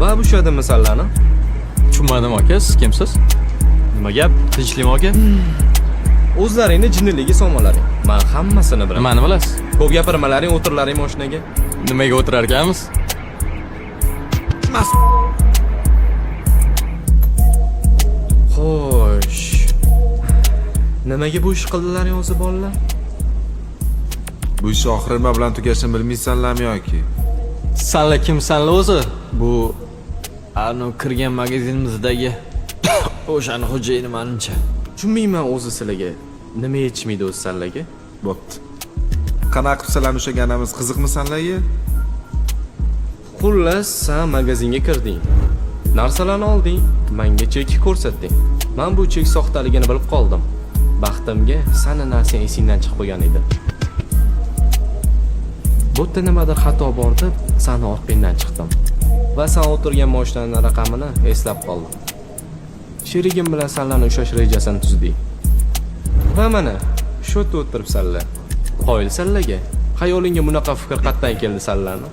va bo'shadimi sallani? Tushunmadim aka, siz kimsiz? Nima gap? Tinchlikmi aka? O'zlaringni jinniligi somonlaring. Men hammasini bilaman. Nimani bilasiz? Ko'p gapirmalaring, o'tirlaring mashinaga. Nimaga o'tirar ekanmiz? Xo'sh. Nimaga bu ish qildilaring o'zi bolalar? Bu ish oxiri nima bilan tugashini bilmaysanlarmi yoki? Sanla kimsanla o'zi? Bu anu kirgan magazinimizdagi o'shani xo'jayini menimcha. Tushunmayman o'zi sizlarga. Nima yetishmaydi o'zi sallaga? Bo'pti. Qanaqa qilsalarni o'shaganamiz qiziqmi sanlarga? Xullas, sen magazinga kirding. Narsalarni olding, menga chek ko'rsatding. Men bu chek soxtaligini bilib qoldim. Baxtimga seni narsang esingdan chiqib qo'ygan edi. Bu yerda nimadir xato bor deb, seni orqangdan chiqdim. Va sen o'tirgan mashinaning raqamini eslab qoldim. Sherigim bilan sallarni ushlash rejasini tuzdik. Va mana, shu yerda o'tiribsanlar. Qoyil sallaga. Xayolingga bunaqa fikr qatdan keldi sallarni?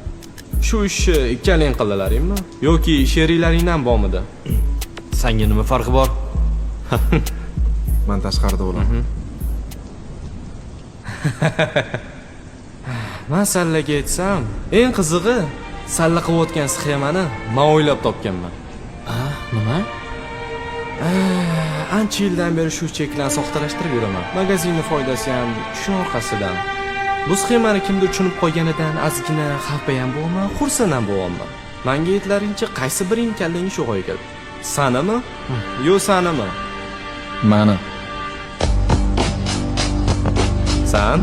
Shu ishni ikkaling qildilaringmi yoki sheriklaringdan bormidi? Senga nima farqi bor? Men tashqarida bo'laman. Men sallaga aytsam, eng qizig'i, salla qilayotgan sxemani men o'ylab topganman. Nima? Ancha yildan beri shu cheklarni soxtalashtirib yuraman. Magazinning foydasi ham shu orqasidan. Bu sxemani kimdir tushunib qo'yganidan ozgina xafa ham bo'laman, xursand ham bo'laman. Menga aytlaringcha, qaysi biring kallangga shu g'oya keldi? Sanimi? Yo, sanimi? Mani. San?